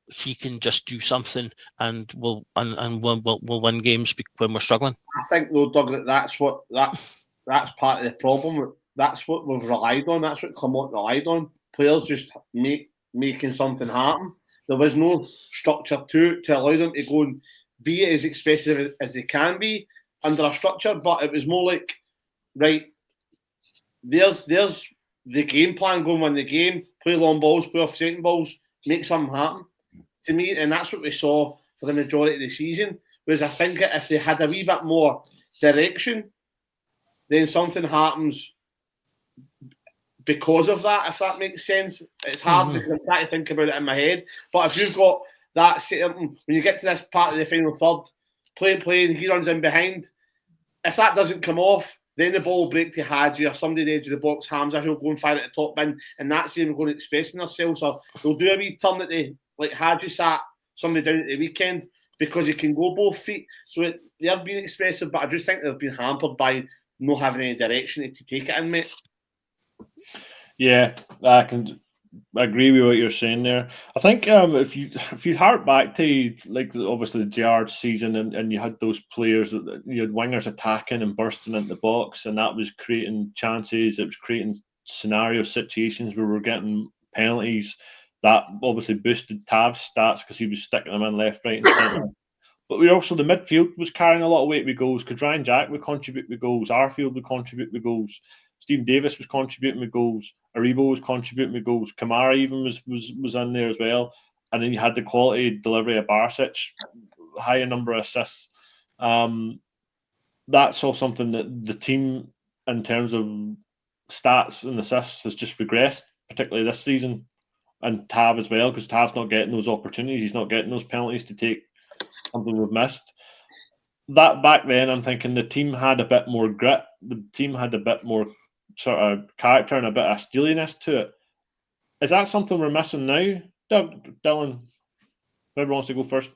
He can just do something, and we'll win games when we're struggling. I think though, Doug, that's part of the problem. That's what we've relied on. That's what Clement relied on. Players just making something happen. There was no structure to allow them to go and be as expressive as they can be under a structure. But it was more like, right, there's the game plan, go and win the game, play long balls, play off second balls, make something happen. To me, and that's what we saw for the majority of the season. Whereas I think if they had a wee bit more direction, then something happens because of that, if that makes sense. It's hard because I'm trying to think about it in my head. But if you've got that when you get to this part of the final third, play, and he runs in behind, if that doesn't come off, then the ball will break to Hadji or somebody at the edge of the box, Hamza, who'll go and fire at the top bin, and that's them going expressing themselves. Or they'll do a wee turn at like Hadji sat somebody down at the weekend, because he can go both feet. So they're being expressive, but I just think they've been hampered by not having any direction to take it in, mate. Yeah, I can agree with what you're saying there. I think if you hark back to, like, obviously the Gerrard season, and you had those players, you had wingers attacking and bursting into the box, and that was creating chances. It was creating scenario situations where we're getting penalties. That obviously boosted Tav's stats because he was sticking them in left, right, and centre. But we also, the midfield was carrying a lot of weight with goals, because Ryan Jack would contribute with goals, Arfield would contribute with goals, Stephen Davis was contributing with goals, Aribo was contributing with goals, Kamara even was in there as well. And then you had the quality delivery of Barisic, higher number of assists. That's all something that the team, in terms of stats and assists, has just regressed, particularly this season. And Tav as well, because Tav's not getting those opportunities. He's not getting those penalties to take something we've missed. That back then, I'm thinking the team had a bit more grit. The team had a bit more sort of character and a bit of steeliness to it. Is that something we're missing now? Dylan, whoever wants to go first.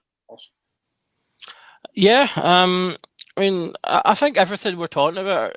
Yeah, I mean, I think everything we're talking about,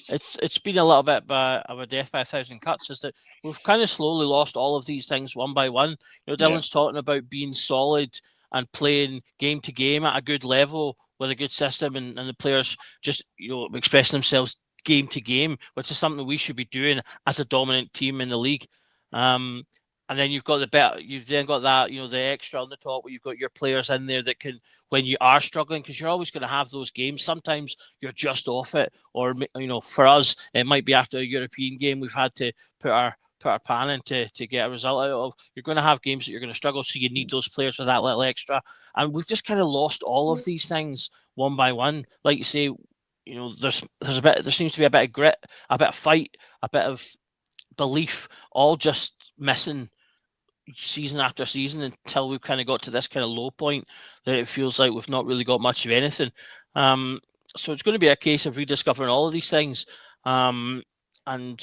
it's been a little bit of a death by a thousand cuts. Is that we've kind of slowly lost all of these things one by one. Dylan's talking about being solid and playing game to game at a good level with a good system, and the players just expressing themselves game to game, which is something we should be doing as a dominant team in the league. And then you've got that, the extra on the top, where you've got your players in there that can, when you are struggling, because you're always going to have those games. Sometimes you're just off it, or for us, it might be after a European game we've had to put our pan in to get a result out of. You're going to have games that you're going to struggle, so you need those players with that little extra. And we've just kind of lost all of these things one by one. Like you say, there seems to be a bit of grit, a bit of fight, a bit of belief, all just missing season after season, until we've kind of got to this kind of low point that it feels like we've not really got much of anything. So it's going to be a case of rediscovering all of these things. And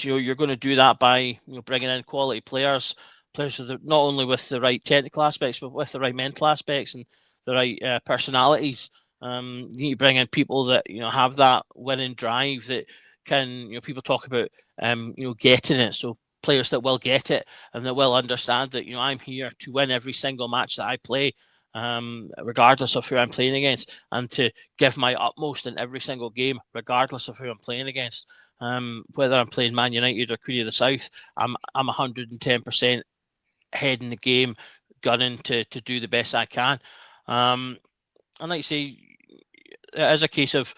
you're going to do that by bringing in quality players with not only with the right technical aspects, but with the right mental aspects and the right personalities. You need to bring in people that have that winning drive, that can people talk about getting it. So players that will get it and that will understand that I'm here to win every single match that I play, regardless of who I'm playing against, and to give my utmost in every single game, regardless of who I'm playing against. Whether I'm playing Man United or Queen of the South, I'm 110% head in the game, gunning to do the best I can. And like you say, it is a case of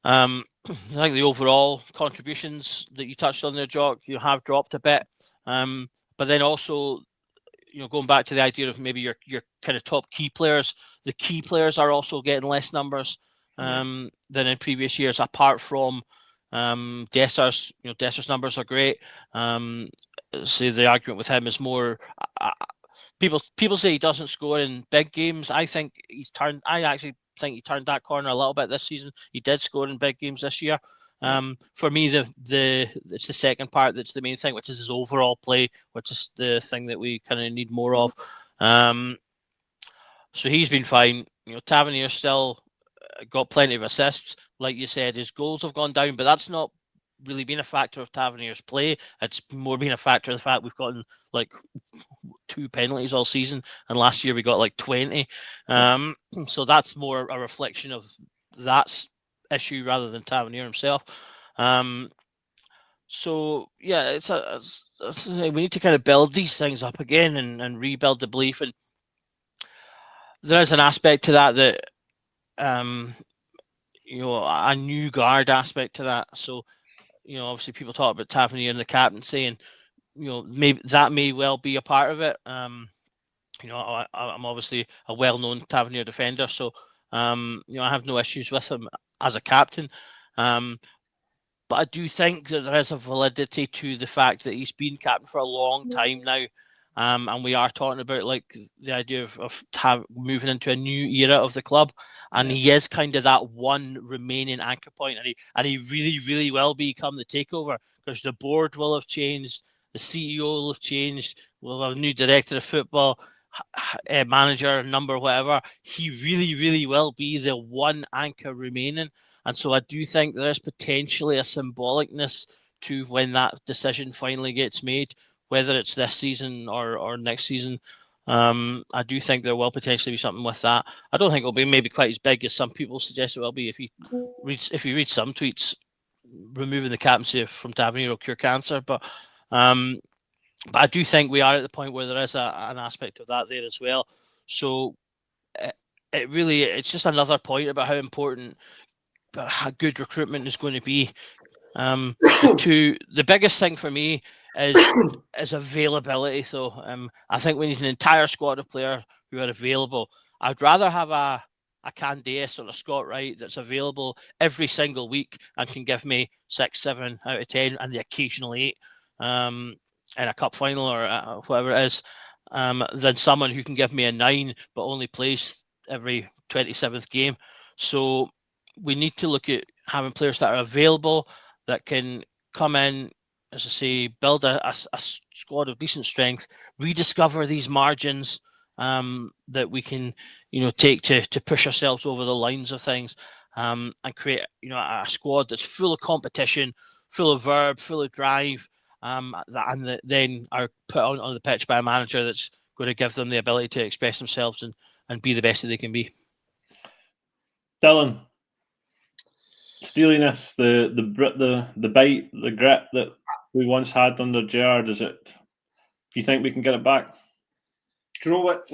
I think the overall contributions that you touched on there, Jock, have dropped a bit. But then also, going back to the idea of maybe your kind of top key players, the key players are also getting less numbers than in previous years, apart from Dessers. Dessers' numbers are great. So the argument with him is more people say he doesn't score in big games. I actually think he turned that corner a little bit this season. He did score in big games this year. For me, it's the second part that's the main thing, which is his overall play, which is the thing that we kind of need more of. So he's been fine. Tavernier still got plenty of assists. Like you said, his goals have gone down, but that's not really been a factor of Tavernier's play. It's more been a factor of the fact we've gotten like 2 penalties all season, and last year we got like 20. So that's more a reflection of that issue rather than Tavernier himself. So yeah, we need to kind of build these things up again and rebuild the belief. And there's an aspect to that a new guard aspect to that. So obviously people talk about Tavernier and the captaincy, and maybe that may well be a part of it. I'm obviously a well-known Tavernier defender, so I have no issues with him as a captain. But I do think that there is a validity to the fact that he's been captain for a long time now. And we are talking about like the idea of moving into a new era of the club, and he is kind of that one remaining anchor point, and he really, really will become the takeover, because the board will have changed, the CEO will have changed, we'll have a new director of football, manager, number, whatever. He really, really will be the one anchor remaining. And so I do think there is potentially a symbolicness to when that decision finally gets made, whether it's this season or next season. I do think there will potentially be something with that. I don't think it'll be maybe quite as big as some people suggest it will be. If you read some tweets, removing the captaincy from Tavernier will cure cancer. But I do think we are at the point where there is an aspect of that there as well. So it's just another point about how important a good recruitment is going to be. The biggest thing for me is availability. So I think we need an entire squad of players who are available. I'd rather have a Candace or a Scott Wright that's available every single week and can give me 6, 7 out of 10 and the occasional 8 in a cup final or whatever it is, than someone who can give me a 9 but only plays every 27th game. So we need to look at having players that are available, that can come in, as I say, build a squad of decent strength, rediscover these margins that we can, take to push ourselves over the lines of things, and create, a squad that's full of competition, full of verve, full of drive, and then are put on the pitch by a manager that's going to give them the ability to express themselves and be the best that they can be. Dylan, steeliness, the bite, the grit that we once had under Gerrard, do you think we can get it back? Do you know what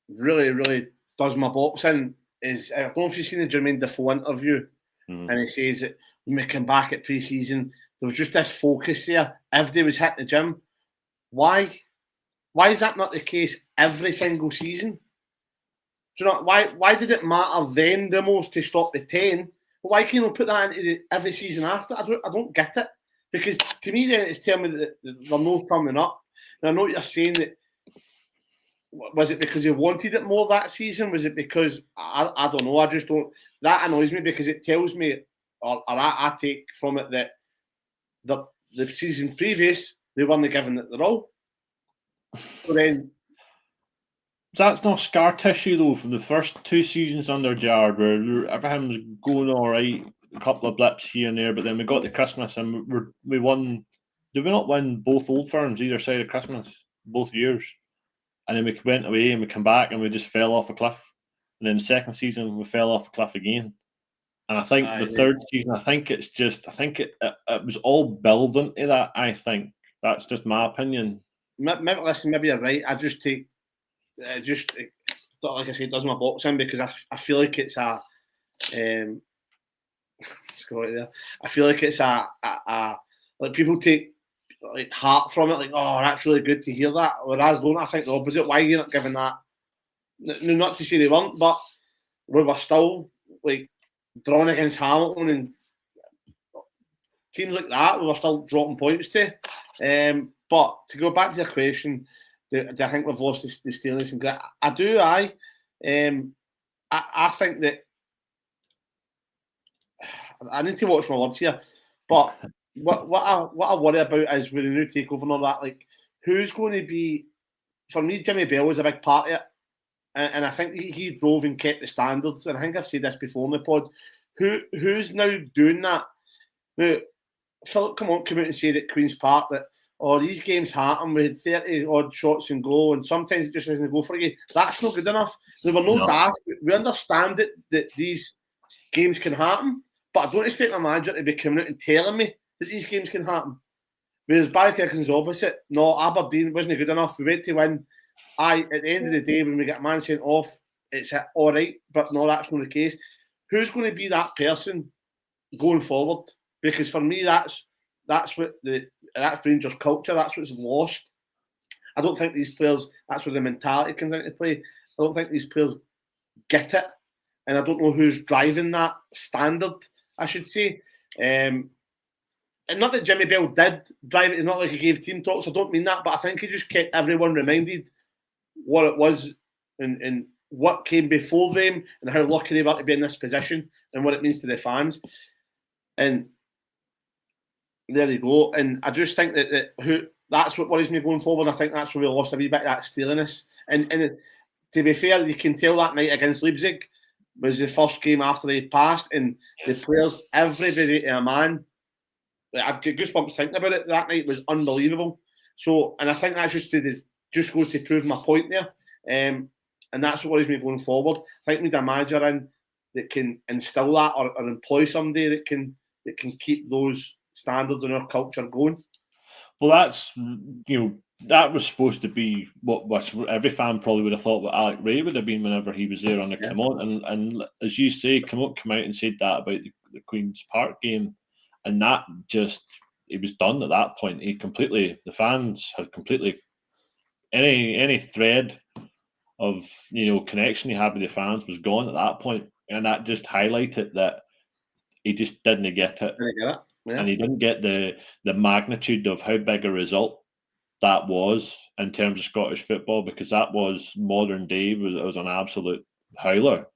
really, really does my box in is, I don't know if you've seen the Jermaine Defoe interview, and he says that when we come back at pre-season, there was just this focus there. Everybody was hitting the gym. Why is that not the case every single season? Do you know why did it matter then the most to stop the 10? Why can't we put that into every season after? I don't get it. Because to me then it's telling me that they're not coming up. And I know what you're saying, that was it because you wanted it more that season? Was it because I don't know, I just don't, that annoys me, because it tells me, or I take from it that the season previous they weren't given it their all. So then that's not scar tissue though from the first 2 seasons under Gerrard, where everything was going all right, a couple of blips here and there, but then we got to Christmas and we won. Did we not win both Old Firms either side of Christmas both years? And then we went away and we come back and we just fell off a cliff. And then the second season we fell off a cliff again. And I think the third season, I think it was all building to that. I think that's just my opinion. Maybe you're right. I just take. Like I say, it does my box in, because I feel like it's a let's go right there. I feel like it's a like people take like heart from it, like, oh, that's really good to hear that. Whereas don't I think the opposite. Why are you not giving that? No, not to say they weren't, but we were still like drawn against Hamilton and teams like that. We were still dropping points to. But to go back to your question, do I think we've lost the steeliness and grit? I do. I think that I need to watch my words here. But what I worry about is with the new takeover and all that. Like, who's going to be? For me, Jimmy Bell was a big part of it. and I think he drove and kept the standards. And I think I've said this before in the pod. Who's now doing that? Now, Philip come out and said at Queen's Park that these games happen. We had 30 odd shots and goal, and sometimes it just doesn't go for you. That's not good enough. There were no daft. We understand that these games can happen, but I don't expect my manager to be coming out and telling me that these games can happen. Whereas Barry Ferguson's opposite. No, Aberdeen wasn't good enough. We went to win. At the end of the day, when we get a man sent off, it's all right, but no, that's not the case. Who's going to be that person going forward? Because for me, that's what that's Rangers culture. That's what's lost. I don't think these players. That's where the mentality comes into play. I don't think these players get it, and I don't know who's driving that standard. I should say, and not that Jimmy Bell did drive it. It's not like he gave team talks. I don't mean that, but I think he just kept everyone reminded what it was and what came before them and how lucky they were to be in this position and what it means to the fans. And there you go. And I just think that's what worries me going forward. I think that's where we lost a wee bit of that steeliness. And to be fair, you can tell that night against Leipzig was the first game after they passed, and the players, everybody to a man. I've got goosebumps thinking about it. That night was unbelievable. So, and I think that's just goes to prove my point there. And that's what worries me going forward. I think we need a manager in that can instill that, or employ somebody that can keep those standards in our culture going. Well, that's, that was supposed to be what every fan probably would have thought what Alec Ray would have been whenever he was there under Clement. And as you say, Clement came out and said that about the Queen's Park game, and that just, it was done at that point. The fans had completely, any thread of connection he had with the fans was gone at that point, and that just highlighted that he just didn't get it. And he didn't get the magnitude of how big a result that was in terms of Scottish football, because that was modern day. It was an absolute howler,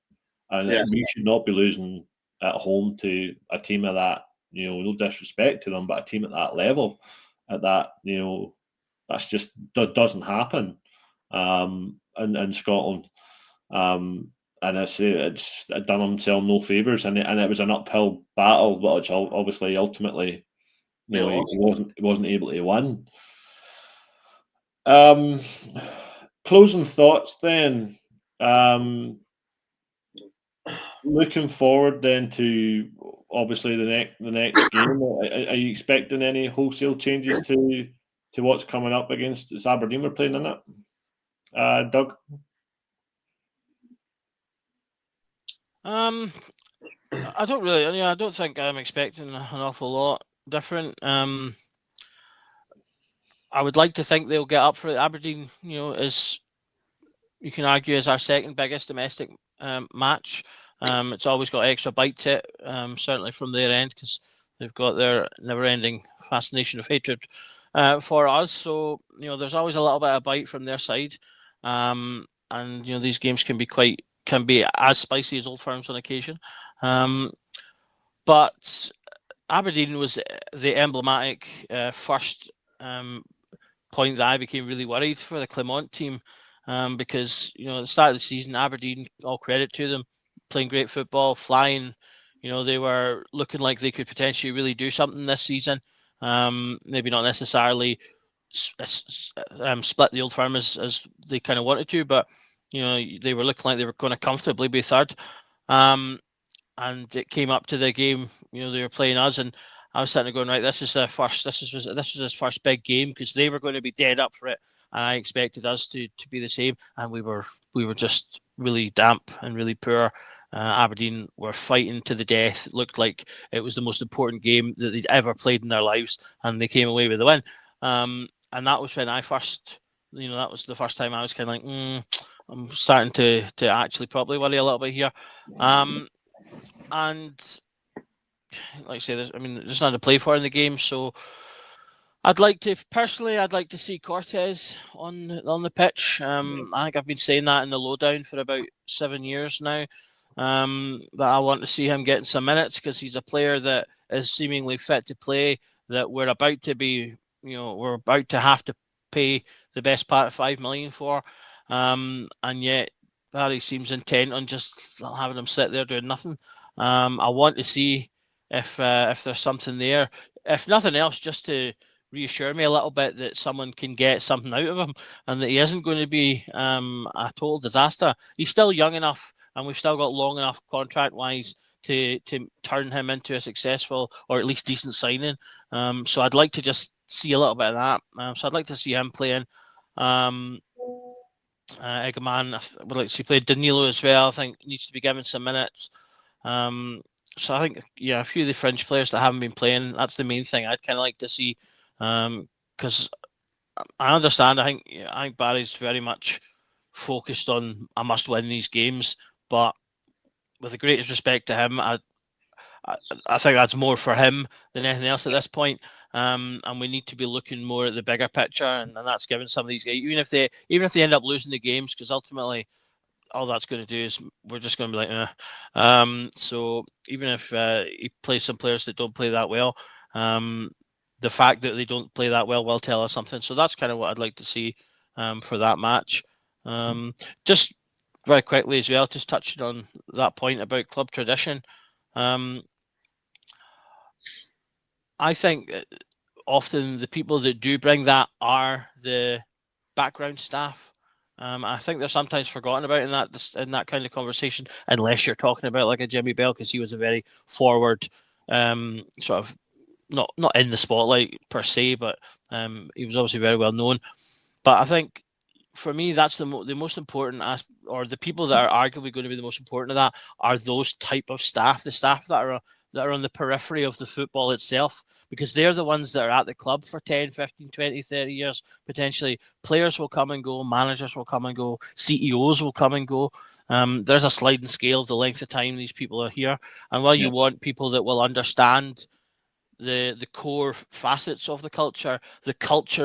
and we should not be losing at home to a team of that. No disrespect to them, but a team at that level, at that, that's just, that doesn't happen in Scotland. And I say it's done himself no favours, and it was an uphill battle, which obviously ultimately, he wasn't able to win. Closing thoughts then. Looking forward then to obviously the next game. Are you expecting any wholesale changes to what's coming up against? It's Aberdeen we're playing in it, Doug? I don't really. I don't think I'm expecting an awful lot different. I would like to think they'll get up for it. Aberdeen, is, you can argue, is our second biggest domestic match. It's always got extra bite to it, certainly from their end, because they've got their never-ending fascination of hatred for us. So there's always a little bit of bite from their side, and these games can be as spicy as Old Firms on occasion. But Aberdeen was the emblematic first point that I became really worried for the Clement team, because at the start of the season, Aberdeen, all credit to them, playing great football, flying. They were looking like they could potentially really do something this season. Maybe not necessarily split the Old Firm as they kind of wanted to, but they were looking like they were going to comfortably be third. And it came up to the game. They were playing us, and I was sitting there going, right, this was his first big game, because they were going to be dead up for it, and I expected us to be the same, and we were just really damp and really poor. Aberdeen were fighting to the death. It looked like it was the most important game that they'd ever played in their lives, and they came away with the win. And that was when I first, that was the first time I was kind of like, I'm starting to actually probably worry a little bit here. And like I say, there's nothing to play for in the game, so I'd like to see Cortez on the pitch. I think I've been saying that in the lowdown for about 7 years now. That I want to see him getting some minutes, because he's a player that is seemingly fit to play, that we're about to have to pay the best part of $5 million for, and yet Barry seems intent on just having him sit there doing nothing. I want to see if there's something there. If nothing else, just to reassure me a little bit that someone can get something out of him and that he isn't going to be a total disaster. He's still young enough, and we've still got long enough contract-wise to turn him into a successful or at least decent signing. So I'd like to just see a little bit of that. So I'd like to see him playing. Eggman, I would like to see play Danilo as well. I think needs to be given some minutes. So I think a few of the French players that haven't been playing, that's the main thing I'd kind of like to see. Because I understand. I think Barry's very much focused on I must win these games, but with the greatest respect to him, I think that's more for him than anything else at this point. And we need to be looking more at the bigger picture, and that's given some of these guys, even if they end up losing the games, because ultimately all that's going to do is we're just going to be like, so even if he plays some players that don't play that well, the fact that they don't play that well will tell us something. So that's kind of what I'd like to see for that match. Just very quickly as well, just touching on that point about club tradition. I think often the people that do bring that are the background staff. I think they're sometimes forgotten about in that kind of conversation, unless you're talking about like a Jimmy Bell, because he was a very forward, sort of not in the spotlight per se, but he was obviously very well known. But I think for me, that's the most important or the people that are arguably going to be the most important of that are those type of staff, the staff that are on the periphery of the football itself, because they're the ones that are at the club for 10, 15, 20, 30 years, potentially. Players will come and go, managers will come and go, CEOs will come and go. There's a sliding scale of the length of time these people are here. And while you want people that will understand the core facets of the culture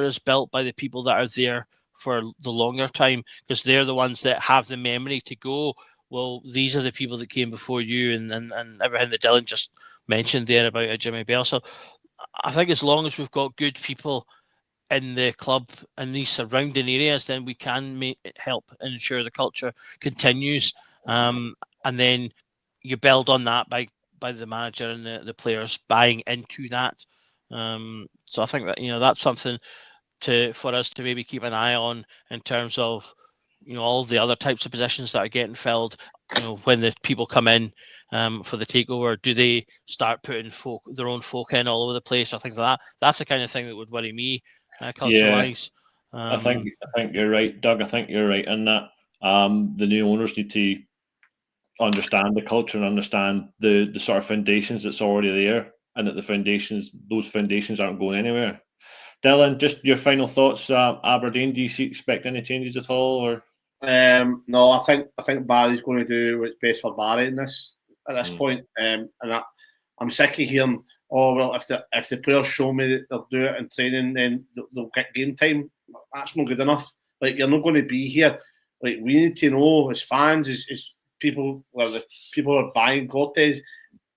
is built by the people that are there for the longer time, because they're the ones that have the memory to go, well, these are the people that came before you, and everything that Dylan just mentioned there about Jimmy Bell. So I think as long as we've got good people in the club and these surrounding areas, then we can help ensure the culture continues. And then you build on that by the manager and the players buying into that. So I think that that's something for us to maybe keep an eye on in terms of all the other types of positions that are getting filled. When the people come in for the takeover, do they start putting their own folk in all over the place or things like that? That's the kind of thing that would worry me, culture-wise. I think you're right, Doug. I think you're right in that. The new owners need to understand the culture and understand the sort of foundations that's already there, and that those foundations aren't going anywhere. Dylan, just your final thoughts. Aberdeen, do you expect any changes at all, or? No, I think Barry's going to do what's best for Barry at this point. And I'm sick of hearing, oh well, if the players show me that they'll do it in training, then they'll get game time. That's not good enough. Like, you're not going to be here. Like, we need to know as fans, as people, well, the people who are buying Cortez,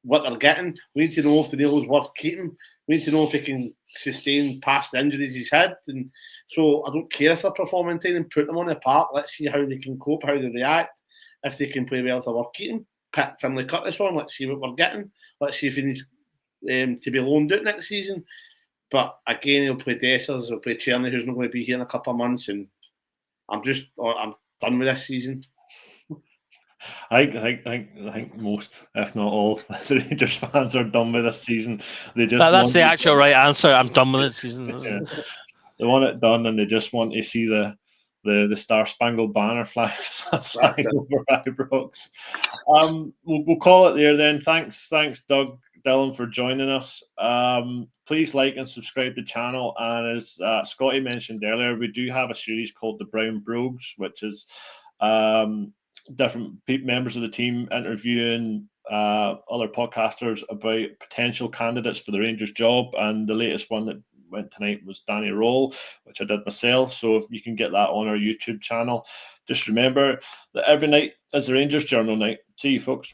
what they're getting. We need to know if Danilo's worth keeping. We need to know if he can sustain past injuries he's had. And so I don't care if they're performing and put them on the park. Let's see how they can cope, how they react. If they can play well, if they're worth keeping. Put Finlay Curtis on. Let's see what we're getting. Let's see if he needs to be loaned out next season. But again, he'll play Dessers, he'll play Cherny, who's not going to be here in a couple of months. And I'm done with this season. I think most, if not all, the Rangers fans are done with this season. That's the actual right answer. I'm done with this season. Yeah. They want it done, and they just want to see the Star Spangled Banner flying over Ibrox. We'll call it there then. Thanks, Doug, Dylan, for joining us. Please like and subscribe to the channel. And as Scotty mentioned earlier, we do have a series called the Brown Brogues, which is different members of the team interviewing other podcasters about potential candidates for the Rangers job. And the latest one that went tonight was Danny Roll, which I did myself. So if you can get that on our YouTube channel. Just remember that every night is the Rangers Journal night. See you, folks.